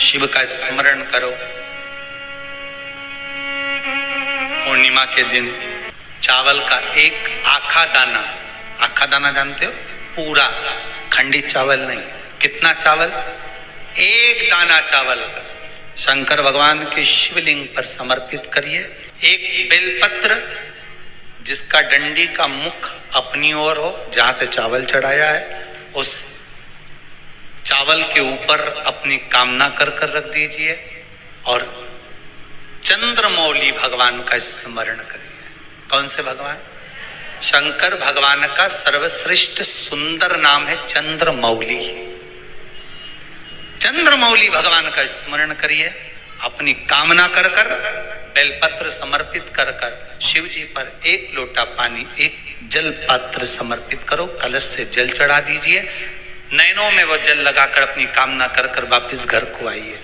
शिव का स्मरण करो। पूर्णिमा के दिन चावल का एक आखा दाना जानते हो, पूरा खंडित चावल नहीं, कितना चावल, एक दाना चावल का शंकर भगवान के शिवलिंग पर समर्पित करिए। एक बेलपत्र जिसका डंडी का मुख अपनी ओर हो, जहां से चावल चढ़ाया है, उस चावल के ऊपर अपनी कामना कर रख दीजिए और चंद्रमौली भगवान का स्मरण करिए। कौन से भगवान? शंकर भगवान का सर्वश्रेष्ठ सुंदर नाम है चंद्रमौली। चंद्रमौली भगवान का स्मरण करिए, अपनी कामना कर बेलपत्र समर्पित कर शिव जी पर एक लोटा पानी, एक जल पात्र समर्पित करो, कलश से जल चढ़ा दीजिए, नैनों में वो जल लगाकर अपनी कामना कर वापिस घर को आइए।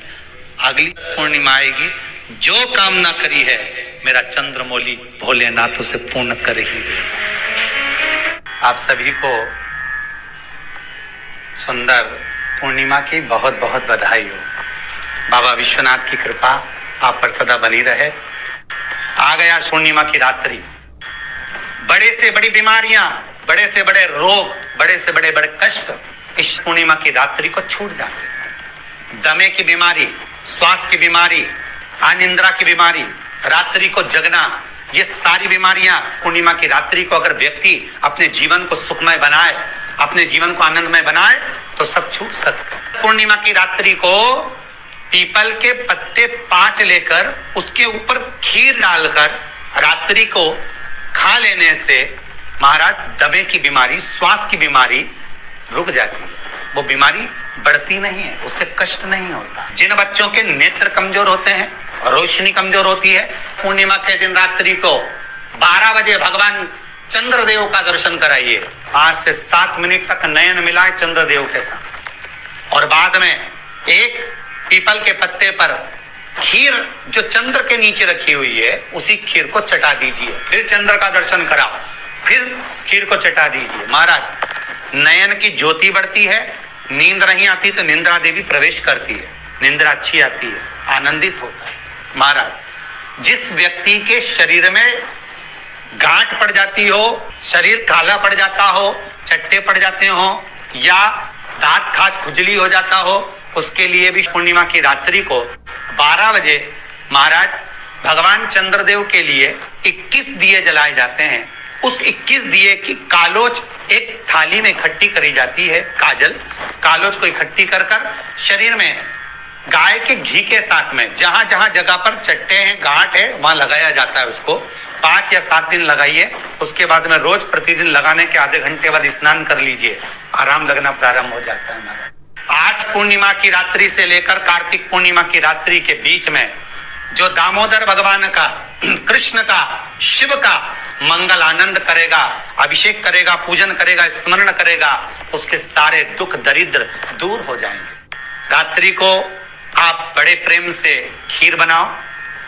अगली पूर्णिमा आएगी, जो कामना करी है मेरा चंद्रमौली भोलेनाथ उसे पूर्ण कर ही देगा। आप सभी को सुंदर पूर्णिमा की बहुत बहुत बधाई हो। बाबा विश्वनाथ की कृपा आप पर सदा बनी रहे। आ गया पूर्णिमा की रात्रि, बड़े से बड़ी बीमारियां, बड़े से बड़े रोग, बड़े से बड़े कष्ट इस पूर्णिमा की रात्रि को छूट जाते हैं। दमे की बीमारी, श्वास की बीमारी, अनिद्रा की बीमारी, रात्रि को जगना, ये सारी बीमारियां पूर्णिमा की रात्रि को अगर व्यक्ति अपने जीवन को सुखमय बनाए, अपने जीवन को आनंदमय बनाए तो सब छूट सकता है। पूर्णिमा की रात्रि को पीपल के पत्ते 5 लेकर उसके ऊपर खीर डालकर रात्रि को खा लेने से महाराज दमे की बीमारी, श्वास की बीमारी रुक जाती है। वो बीमारी बढ़ती नहीं है, उससे कष्ट नहीं होता। जिन बच्चों के नेत्र कमजोर होते हैं, रोशनी कमजोर होती है, पूर्णिमा के दिन रात्रि को 12 बजे भगवान चंद्रदेव का दर्शन कराइए। 5 से 7 मिनट तक नयन मिलाए चंद्रदेव के साथ और बाद में एक पीपल के पत्ते पर खीर जो चंद्र के नीचे रखी हुई है उसी खीर को चटा दीजिए। फिर चंद्र का दर्शन कराओ, फिर खीर को चटा दीजिए। महाराज नयन की ज्योति बढ़ती है, नींद नहीं आती तो निंद्रा देवी प्रवेश करती है, निंद्रा अच्छी आती है, आनंदित होता है। महाराज जिस व्यक्ति के शरीर में गांठ पड़ जाती हो, शरीर काला पड़ जाता हो, चट्टे पड़ जाते हो या दांत खाज खुजली हो जाता हो, उसके लिए भी पूर्णिमा की रात्रि को 12 बजे महाराज भगवान चंद्रदेव के लिए 21 दिए जलाए जाते हैं। उस 21 दिए की कालोच एक थाली में इकट्ठी करी जाती है, कालोच को इकट्ठी कर शरीर में गाय के घी के साथ में जहां जहां जगह पर चट्टे हैं, गांठ है, वहां लगाया जाता है। उसको 5 या 7 दिन लगाइए। उसके बाद में रोज प्रतिदिन लगाने के आधे घंटे बाद स्नान कर लीजिए, आराम लगना प्रारंभ हो जाता है। आज पूर्णिमा की रात्रि से लेकर कार्तिक पूर्णिमा की रात्रि के बीच में जो दामोदर भगवान का, कृष्ण का, शिव का मंगल आनंद करेगा, अभिषेक करेगा, पूजन करेगा, स्मरण करेगा, उसके सारे दुख दरिद्र दूर हो जाएंगे। रात्रि को आप बड़े प्रेम से खीर बनाओ,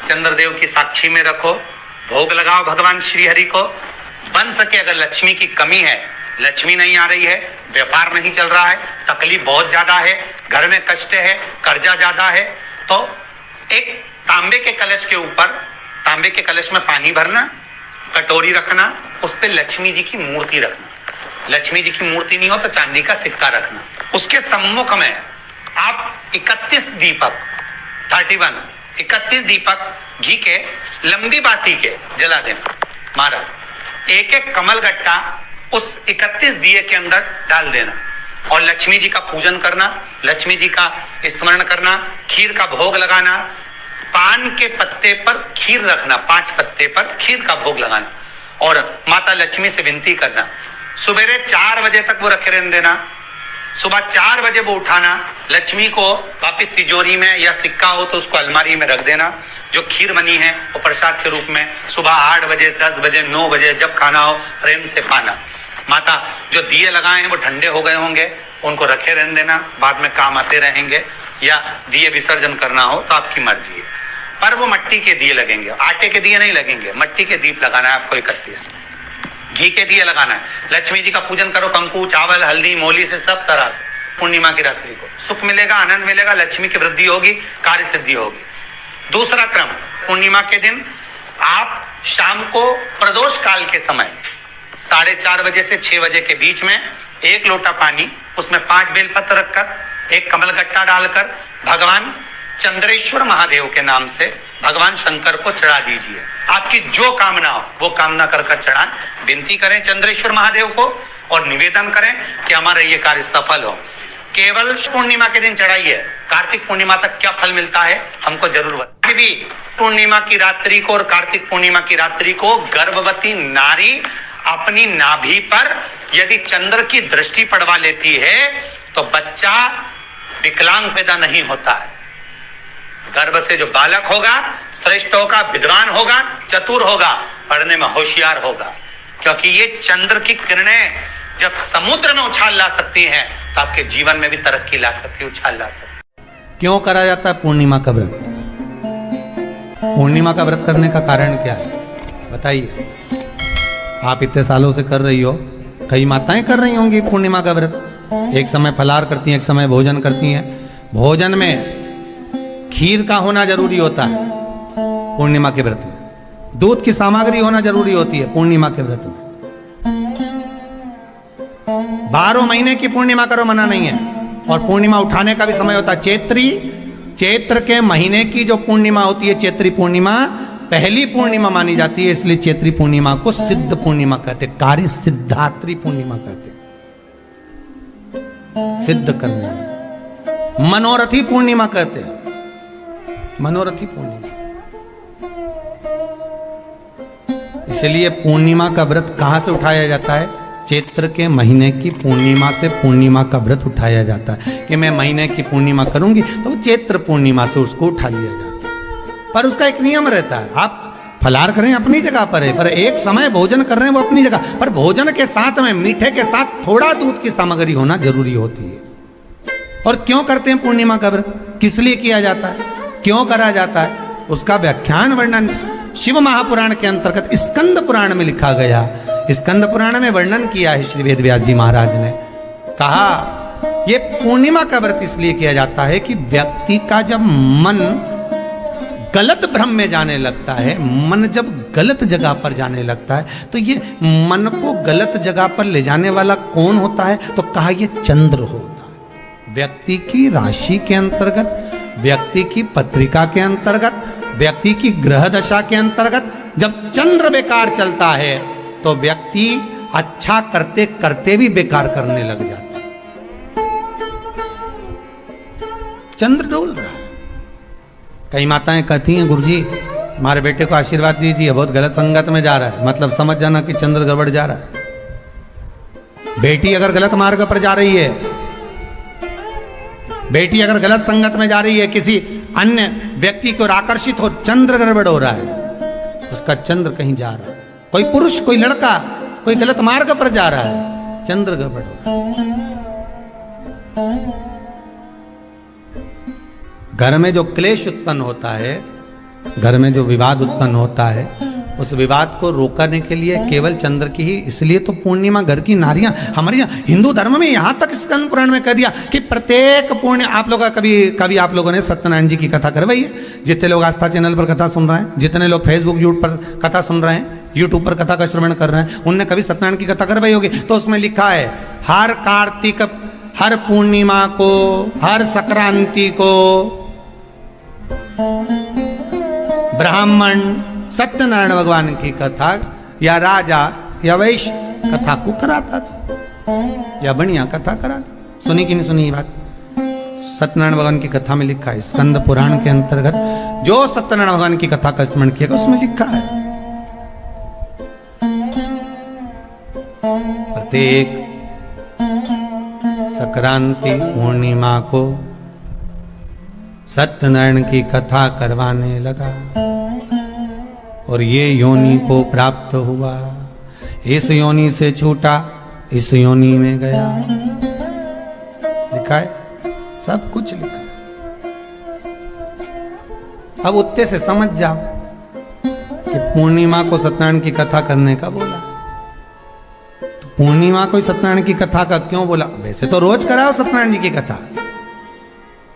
चंद्रदेव की साक्षी में रखो, भोग लगाओ भगवान श्री हरि को। बन सके अगर लक्ष्मी की कमी है, लक्ष्मी नहीं आ रही है, व्यापार नहीं चल रहा है, तकलीफ बहुत ज्यादा है, घर में कष्ट है, कर्जा ज्यादा है, तो एक तांबे के कलश के ऊपर, तांबे के कलश में पानी भरना, कटोरी रखना, उस पे लक्ष्मी जी की मूर्ति रखना। लक्ष्मी जी की मूर्ति नहीं हो तो चांदी का सिक्का रखना। उसके सम्मुख में आप 31 दीपक घी के लंबी बाती के जला देना। महाराज एक एक कमल गट्टा उस 31 दिए के अंदर डाल देना और लक्ष्मी जी का पूजन करना, लक्ष्मी जी का स्मरण करना, खीर का भोग लगाना, पान के पत्ते पर खीर रखना, 5 पत्ते पर खीर का भोग लगाना और माता लक्ष्मी से विनती करना। सुबेरे 4 बजे तक वो रखे रहने देना, सुबह 4 बजे वो उठाना, लक्ष्मी को वापिस तिजोरी में या सिक्का हो तो उसको अलमारी में रख देना। जो खीर बनी है वो प्रसाद के रूप में सुबह 8 बजे, 10 बजे, 9 बजे जब खाना हो प्रेम से पाना। माता जो दिए लगाए हैं वो ठंडे हो गए होंगे, उनको रखे रहने देना, बाद में काम आते रहेंगे, या दिए विसर्जन करना हो तो आपकी मर्जी है। पर वो मिट्टी के दिए लगेंगे, आटे के दिए नहीं लगेंगे, मिट्टी के दीप लगाना है आपको। 31 घी के दिए लगाना है। लक्ष्मी जी का पूजन करो, कंकु, चावल, हल्दी, मोली से सब तरह से पूर्णिमा की रात्रि को सुख मिलेगा, आनंद मिलेगा, लक्ष्मी की वृद्धि होगी, कार्य सिद्धि होगी। दूसरा क्रम, पूर्णिमा के दिन आप शाम को प्रदोष काल के समय 4:30 बजे से 6 बजे के बीच में 1 लोटा पानी, उसमें 5 बेलपत्र रखकर, 1 कमलगट्टा डालकर भगवान चंद्रेश्वर महादेव के नाम से भगवान शंकर को चढ़ा दीजिए। आपकी जो कामना हो वो कामना कर चढ़ाएं, विनती करें चंद्रेश्वर महादेव को और निवेदन करें कि हमारा ये कार्य सफल हो। केवल पूर्णिमा के दिन चढ़ाइए, कार्तिक पूर्णिमा तक क्या फल मिलता है हमको जरूर बताइए। भी पूर्णिमा की रात्रि को और कार्तिक पूर्णिमा की रात्रि को गर्भवती नारी अपनी नाभि पर यदि चंद्र की दृष्टि पड़वा लेती है तो बच्चा विकलांग पैदा नहीं होता है। गर्भ से जो बालक होगा श्रेष्ठ होगा, विद्वान होगा, चतुर होगा, पढ़ने में होशियार होगा, क्योंकि ये चंद्र की किरणें जब समुद्र में उछाल ला सकती हैं तो आपके जीवन में भी तरक्की ला सकती है, उछाल ला सकती है। क्यों करा जाता है पूर्णिमा का व्रत? पूर्णिमा का व्रत करने का कारण क्या है बताइए? आप इतने सालों से कर रही हो, कई माताएं कर रही होंगी पूर्णिमा का व्रत। एक समय फलाहार करती हैं, एक समय भोजन करती हैं। भोजन में खीर का होना जरूरी होता है पूर्णिमा के व्रत में। दूध की सामग्री होना जरूरी होती है पूर्णिमा के व्रत में। 12 महीने की पूर्णिमा करो, मना नहीं है। और पूर्णिमा उठाने का भी समय होता है। चैत्र के महीने की जो पूर्णिमा होती है, चैत्री पूर्णिमा पहली पूर्णिमा मानी जाती है, इसलिए चैत्री पूर्णिमा को सिद्ध पूर्णिमा कहते, कार्य सिद्धात्री पूर्णिमा कहते। सिद्ध करने, मनोरथी पूर्णिमा कहते हैं, मनोरथी पूर्णिमा। इसलिए पूर्णिमा का व्रत कहां से उठाया जाता है? चैत्र के महीने की पूर्णिमा से पूर्णिमा का व्रत उठाया जाता है कि मैं महीने की पूर्णिमा करूंगी तो वो चैत्र पूर्णिमा से उसको उठा लिया जाता है। पर उसका एक नियम रहता है, आप फलाहार करें अपनी जगह पर है, पर एक समय भोजन कर रहे हैं वो अपनी जगह पर, भोजन के साथ में मीठे के साथ थोड़ा दूध की सामग्री होना जरूरी होती है। और क्यों करते हैं पूर्णिमा का व्रत? किस लिए किया जाता है, क्यों करा जाता है? उसका व्याख्यान वर्णन शिव महापुराण के अंतर्गत स्कंद पुराण में लिखा गया। स्कंद पुराण में वर्णन किया है श्री वेद व्यास जी महाराज ने। कहा ये पूर्णिमा का व्रत इसलिए किया जाता है कि व्यक्ति का जब मन गलत भ्रम में जाने लगता है, मन जब गलत जगह पर जाने लगता है, तो ये मन को गलत जगह पर ले जाने वाला कौन होता है? तो कहा ये चंद्र होता है। व्यक्ति की राशि के अंतर्गत, व्यक्ति की पत्रिका के अंतर्गत, व्यक्ति की ग्रह दशा के अंतर्गत जब चंद्र बेकार चलता है तो व्यक्ति अच्छा करते करते भी बेकार करने लग जाता है। चंद्र डोल रहा है। कई माताएं कहती हैं, गुरुजी हमारे बेटे को आशीर्वाद दीजिए, बहुत गलत संगत में जा रहा है। मतलब समझ जाना कि चंद्र गड़बड़ जा रहा है। बेटी अगर गलत मार्ग पर जा रही है, बेटी अगर गलत संगत में जा रही है, किसी अन्य व्यक्ति की ओर आकर्षित हो, चंद्र गड़बड़ हो रहा है, उसका चंद्र कहीं जा रहा है। कोई पुरुष, कोई लड़का, कोई गलत मार्ग पर जा रहा है, चंद्र गड़बड़ हो रहा है। घर में जो क्लेश उत्पन्न होता है, घर में जो विवाद उत्पन्न होता है, उस विवाद को रोकने के लिए केवल चंद्र की ही, इसलिए तो पूर्णिमा घर की नारियां हमारे यहाँ हिंदू धर्म में यहाँ तक स्कंद पुराण में कह दिया कि प्रत्येक पूर्ण, आप लोग कभी आप लोगों ने सत्यनारायण जी की कथा करवाई है? जितने लोग आस्था चैनल पर कथा सुन रहे हैं, जितने लोग फेसबुक यूट्यूब पर कथा सुन रहे हैं, यूट्यूब पर कथा का श्रवण कर रहे हैं, उनने कभी सत्यनारायण की कथा करवाई होगी। तो उसमें लिखा है हर कार्तिक, हर पूर्णिमा को, हर संक्रांति को ब्राह्मण सत्यनारायण भगवान की कथा या राजा या वैश्य कथा को कराता था या बढ़िया कथा कराता। सुनी कि नहीं सुनी ये बात? सत्यनारायण भगवान की कथा में लिखा है, स्कंद पुराण के अंतर्गत जो सत्यनारायण भगवान की कथा का स्मरण किया उसमें लिखा है प्रत्येक संक्रांति पूर्णिमा को सत्यनारायण की कथा करवाने लगा और ये योनि को प्राप्त हुआ, इस योनि से छूटा, इस योनि में गया। लिखा है, सब कुछ लिखा है। अब उत्ते से समझ जाओ कि पूर्णिमा को सत्यनारायण की कथा करने का बोला, तो पूर्णिमा को सत्यनारायण की कथा का क्यों बोला? वैसे तो रोज कराओ सत्यनारायण जी की कथा,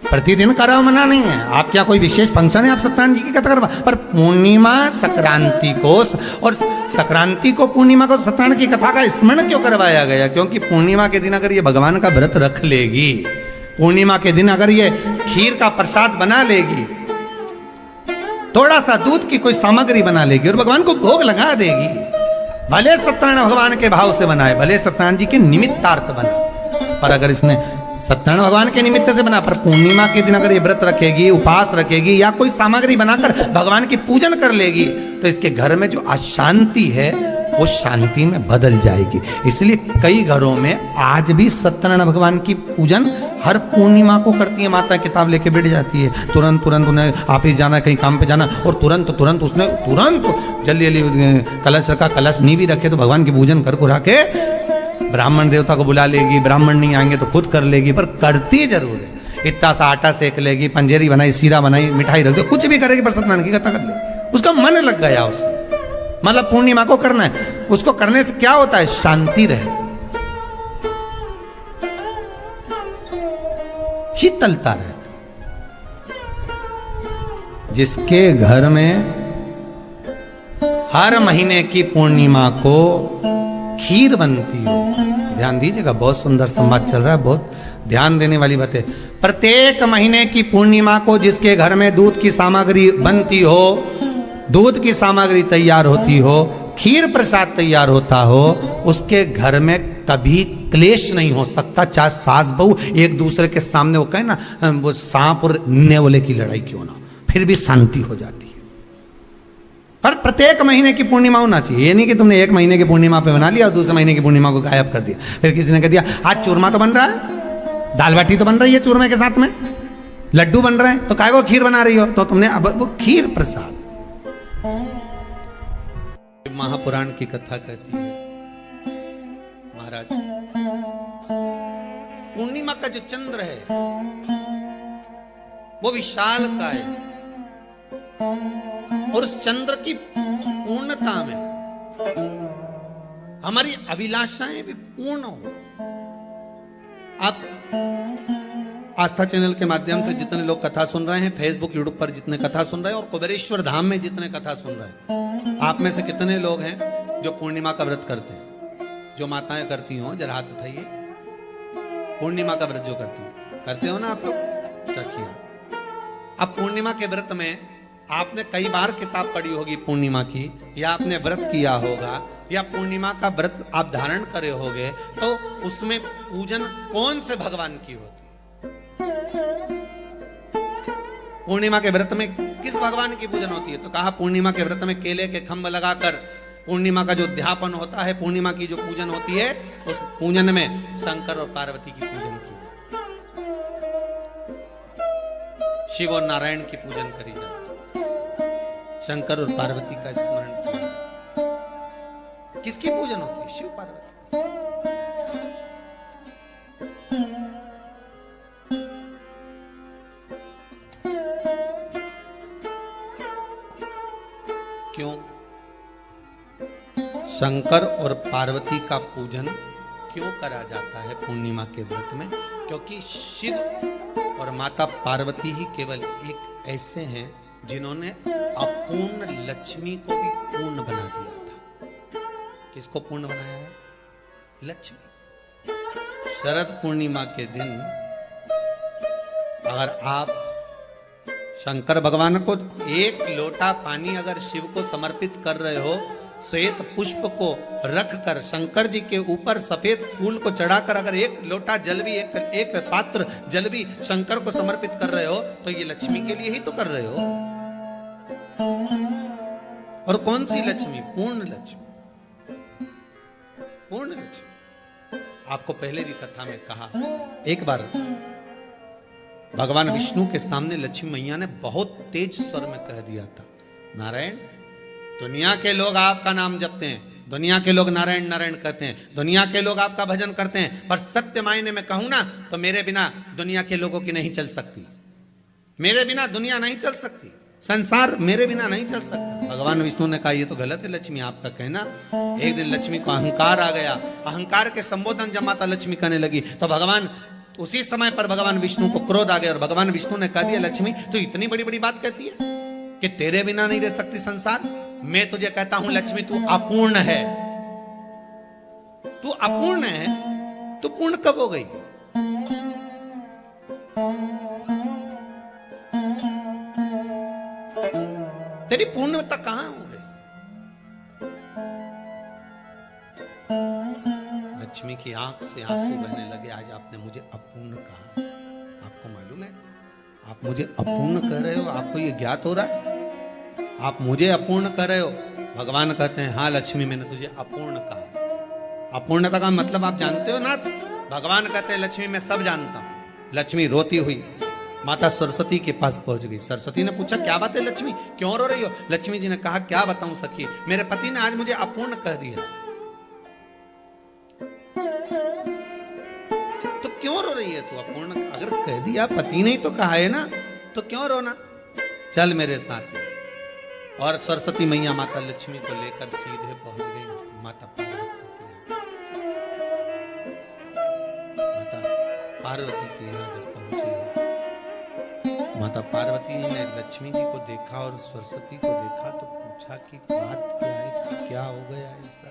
प्रतिदिन कराओ, मना नहीं है। आप क्या कोई विशेष फंक्शन है आप सत्यनारायण जी की कथा करवा, पर पूर्णिमा संक्रांति को और संक्रांति को पूर्णिमा को सत्यनारायण की कथा का स्मरण क्यों करवाया गया? क्योंकि पूर्णिमा के दिन अगर ये भगवान का व्रत रख लेगी, पूर्णिमा के दिन अगर ये खीर का प्रसाद बना लेगी, थोड़ा सा दूध की कोई सामग्री बना लेगी और भगवान को भोग लगा देगी, भले सत्यनारायण भगवान के भाव से बनाए, भले सत्यनारायण जी के निमित्तार्थ बना, पर अगर इसने सत्यनारायण भगवान के निमित्त से बना, पर पूर्णिमा के दिन अगर ये व्रत रखेगी, उपवास रखेगी या कोई सामग्री बनाकर भगवान की पूजन कर लेगी, तो इसके घर में जो अशांति है वो शांति में बदल जाएगी। इसलिए कई घरों में आज भी सत्यनारायण भगवान की पूजन हर पूर्णिमा को करती है। माता किताब लेके बैठ जाती है, तुरंत तुरंत उन्हें ऑफिस जाना, कहीं काम पे जाना, और तुरंत तुरंत उसने जल्दी जल्दी कलश रखा, कलश नहीं भी रखे तो भगवान की पूजन कर कुरा के ब्राह्मण देवता को बुला लेगी, ब्राह्मण नहीं आएंगे तो खुद कर लेगी, पर करती जरूर है। इतना सा आटा सेक लेगी, पंजेरी बनाई, सीरा बनाई, मिठाई रख दो, कुछ भी करेगी पर सत्यनारायण की कथा कर ले, उसका मन लग गया उसमें। मतलब पूर्णिमा को करना है, उसको करने से क्या होता है? शांति रहती, शीतलता रहती। जिसके घर में हर महीने की पूर्णिमा को खीर बनती हो, ध्यान दीजिएगा, बहुत सुंदर संवाद चल रहा है, बहुत ध्यान देने वाली बात है। प्रत्येक महीने की पूर्णिमा को जिसके घर में दूध की सामग्री बनती हो, दूध की सामग्री तैयार होती हो, खीर प्रसाद तैयार होता हो, उसके घर में कभी क्लेश नहीं हो सकता। चाहे सास बहू एक दूसरे के सामने वो कहे ना, वो सांप और नेवले की लड़ाई क्यों ना, फिर भी शांति हो जाती है। पर प्रत्येक महीने की पूर्णिमा होना चाहिए। ये नहीं कि तुमने एक महीने की पूर्णिमा पे बना लिया और दूसरे महीने की पूर्णिमा को गायब कर दिया। फिर किसी ने कह दिया आज चूरमा तो बन रहा है, दाल बाटी तो बन रही है चूरमे के साथ में, लड्डू बन रहे हैं, तो काय को खीर बना रही हो? तो तुमने अब वो खीर प्रसाद। महापुराण की कथा कहती है महाराज, पूर्णिमा का जो चंद्र है वो विशाल का है, और उस चंद्र की पूर्णता में हमारी अभिलाषाएं भी पूर्ण हो। आप आस्था चैनल के माध्यम से जितने लोग कथा सुन रहे हैं, फेसबुक यूट्यूब पर जितने कथा सुन रहे हैं, और कुबेरेश्वर धाम में जितने कथा सुन रहे हैं, आप में से कितने लोग हैं जो पूर्णिमा का व्रत करते हैं? जो माताएं करती हो जरा हाथ उठाइए। पूर्णिमा का व्रत जो करते हो ना आप लोग, रखिए। अब पूर्णिमा के व्रत में आपने कई बार किताब पढ़ी होगी पूर्णिमा की, या आपने व्रत किया होगा, या पूर्णिमा का व्रत आप धारण करे होगे, तो उसमें पूजन कौन से भगवान की होती है? पूर्णिमा के व्रत में किस भगवान की पूजन होती है? तो कहा पूर्णिमा के व्रत में केले के खंभ लगाकर पूर्णिमा का जो अध्यापन होता है, पूर्णिमा की जो पूजन होती है, उस पूजन में शंकर और पार्वती की पूजन की जाती है, शिव और नारायण की पूजन करी जाती है, शंकर और पार्वती का स्मरण किया जाता है। किसकी पूजन होती है? शिव पार्वती। क्यों शंकर और पार्वती का पूजन क्यों करा जाता है पूर्णिमा के व्रत में? क्योंकि शिव और माता पार्वती ही केवल एक ऐसे हैं जिन्होंने अपूर्ण लक्ष्मी को भी पूर्ण बना दिया था। किसको पूर्ण बनाया है? लक्ष्मी। शरद पूर्णिमा के दिन अगर आप शंकर भगवान को एक लोटा पानी अगर शिव को समर्पित कर रहे हो, श्वेत पुष्प को रखकर शंकर जी के ऊपर सफेद फूल को चढ़ाकर अगर एक लोटा जल भी, एक पात्र जल भी शंकर को समर्पित कर रहे हो, तो ये लक्ष्मी के लिए ही तो कर रहे हो। और कौन सी लक्ष्मी? पूर्ण लक्ष्मी। पूर्ण लक्ष्मी। आपको पहले भी कथा में कहा, एक बार भगवान विष्णु के सामने लक्ष्मी मैया ने बहुत तेज स्वर में कह दिया था, नारायण, दुनिया के लोग आपका नाम जपते हैं, दुनिया के लोग नारायण नारायण कहते हैं, दुनिया के लोग आपका भजन करते हैं, पर सत्य मायने में कहूं ना तो मेरे बिना दुनिया के लोगों की नहीं चल सकती, मेरे बिना दुनिया नहीं चल सकती। संसार मेरे बिना नहीं चल सकता। भगवान विष्णु ने कहा ये तो गलत है लक्ष्मी आपका कहना। एक दिन लक्ष्मी को अहंकार आ गया, अहंकार के संबोधन जब माता लक्ष्मी करने लगी तो भगवान उसी समय पर भगवान विष्णु को क्रोध आ गया और भगवान विष्णु ने कह दिया लक्ष्मी तू इतनी बड़ी बड़ी बात कहती है कि तेरे बिना नहीं रह सकती संसार। मैं तुझे कहता हूं लक्ष्मी तू अपूर्ण है, तू अपूर्ण है, तू पूर्ण कब हो गई? तेरी पूर्णता कहां हो गई? लक्ष्मी की आंख से आंसू बहने लगे। आज आपने मुझे अपूर्ण कहा, आपको मालूम है आप मुझे अपूर्ण कह रहे हो? आपको ये ज्ञात हो रहा है आप मुझे अपूर्ण कर रहे हो? भगवान कहते हैं हाँ लक्ष्मी मैंने तुझे अपूर्ण कहा। अपूर्णता का मतलब आप जानते हो ना? भगवान कहते हैं लक्ष्मी मैं सब जानता हूं। लक्ष्मी रोती हुई माता सरस्वती के पास पहुंच गई। सरस्वती ने पूछा क्या बात है लक्ष्मी, क्यों रो रही हो? लक्ष्मी जी ने कहा क्या बताऊं सखी, मेरे पति ने आज मुझे अपूर्ण कह दिया। तो क्यों रो रही है तू? अपूर्ण अगर कह दिया, पति ने ही तो कहा है ना, तो क्यों रोना? चल मेरे साथ। और सरस्वती मैया माता लक्ष्मी को लेकर सीधे पहुंच गई माता पार्वती के यहाँ। माता पार्वती के यहाँ जब पहुंची, माता पार्वती ने लक्ष्मी जी को देखा और सरस्वती को देखा तो पूछा कि बात क्या है, क्या हो गया ऐसा,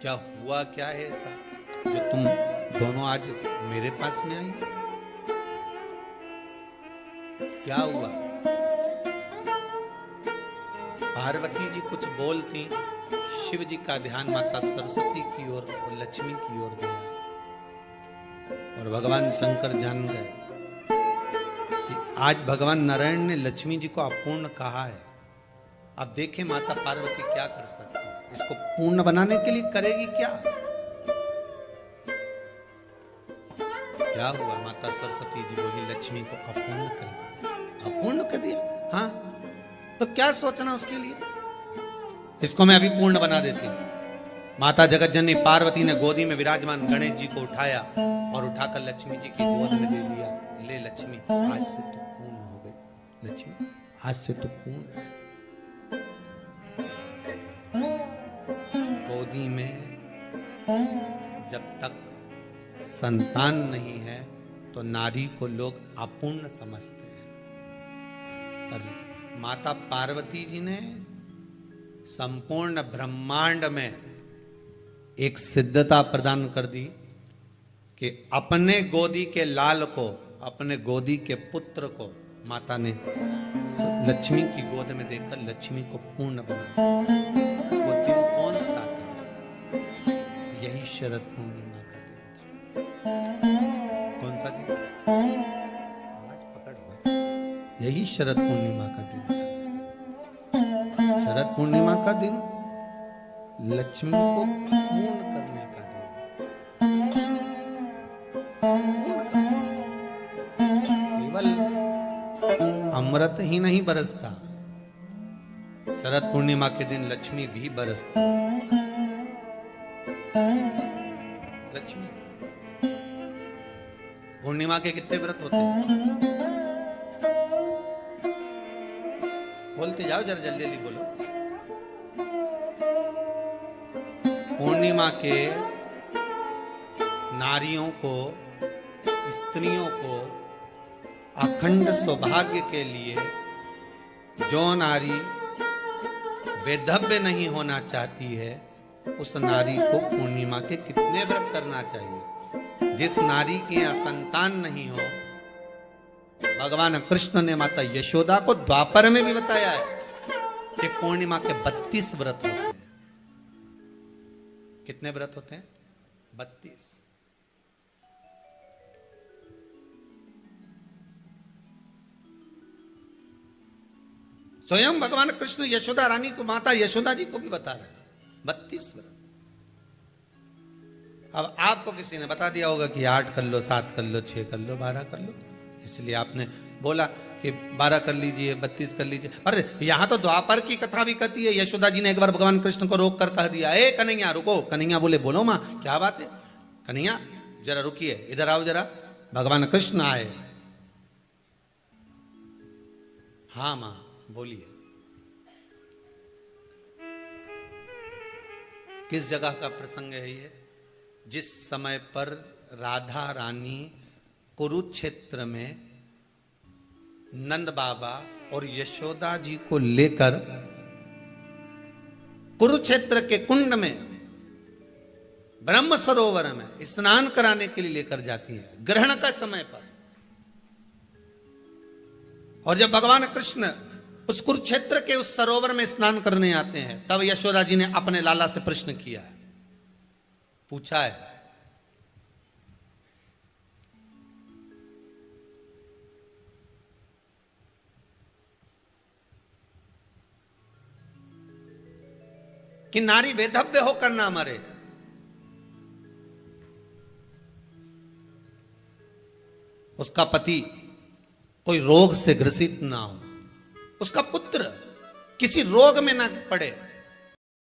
क्या हुआ, क्या है ऐसा जो तुम दोनों आज मेरे पास में आई? क्या हुआ? पार्वती जी कुछ बोलती, शिव जी का ध्यान माता सरस्वती की ओर और लक्ष्मी की ओर गया और भगवान शंकर जान गए कि आज भगवान नारायण ने लक्ष्मी जी को अपूर्ण कहा है। अब देखें माता पार्वती क्या कर सकती है, इसको पूर्ण बनाने के लिए करेगी क्या? क्या हुआ? माता सरस्वती जी बोली लक्ष्मी को अपूर्ण कर दिया। अपूर्ण कर दिया? हाँ, तो क्या सोचना उसके लिए, इसको मैं अभी पूर्ण बना देती हूं। माता जगत जननी पार्वती ने गोदी में विराजमान गणेश जी को उठाया और उठाकर लक्ष्मी जी की गोद में दे दिया। ले लक्ष्मी आज से तो पूर्ण हो गई, लक्ष्मी आज से तो पूर्ण। गोदी में जब तक संतान नहीं है तो नारी को लोग अपूर्ण समझते हैं, पर माता पार्वती जी ने संपूर्ण ब्रह्मांड में एक सिद्धता प्रदान कर दी कि अपने गोदी के लाल को, अपने गोदी के पुत्र को माता ने लक्ष्मी की गोद में देकर लक्ष्मी को पूर्ण बना। वो दिन कौन सा था? यही शरद पूर्णिमा का दिन था। कौन सा दिन? आवाज पकड़ लो। यही शरद पूर्णिमा का दिन था। शरद पूर्णिमा का दिन लक्ष्मी को पूर्ण करने का दिन। केवल अमृत ही नहीं बरसता, शरद पूर्णिमा के दिन लक्ष्मी भी बरसती। लक्ष्मी पूर्णिमा के कितने व्रत होते हैं? बोलते जाओ, जरा जल्दी जल्दी बोलो। पूर्णिमा के नारियों को, स्त्रियों को अखंड सौभाग्य के लिए, जो नारी वैधव्य नहीं होना चाहती है उस नारी को पूर्णिमा के कितने व्रत करना चाहिए? जिस नारी के यहाँ संतान नहीं हो, भगवान कृष्ण ने माता यशोदा को द्वापर में भी बताया है कि पूर्णिमा के 32 व्रत होते हैं। कितने व्रत होते हैं? 32। स्वयं भगवान कृष्ण यशोदा रानी को, माता यशोदा जी को भी बता रहे हैं 32 व्रत। अब आपको किसी ने बता दिया होगा कि 8 कर लो, 7 कर लो, 6 कर लो, 12 कर लो, इसलिए आपने बोला कि 12 कर लीजिए, 32 कर लीजिए। अरे यहां तो द्वापर की कथा भी कहती है। यशोदा जी ने एक बार भगवान कृष्ण को रोक कर कह दिया, ए कन्हैया रुको। कन्हैया बोले बोलो मां क्या बात है? कन्हैया जरा रुकिए, इधर आओ जरा। भगवान कृष्ण आए हाँ मां बोलिए। किस जगह का प्रसंग है ये? जिस समय पर राधा रानी कुरुक्षेत्र में नंद बाबा और यशोदा जी को लेकर कुरुक्षेत्र के कुंड में ब्रह्म सरोवर में स्नान कराने के लिए लेकर जाती है, ग्रहण का समय पर। और जब भगवान कृष्ण उस कुरुक्षेत्र के उस सरोवर में स्नान करने आते हैं, तब यशोदा जी ने अपने लाला से प्रश्न किया है, पूछा है कि नारी वेधव्य होकर ना मरे। उसका पति कोई रोग से ग्रसित ना हो, उसका पुत्र किसी रोग में ना पड़े,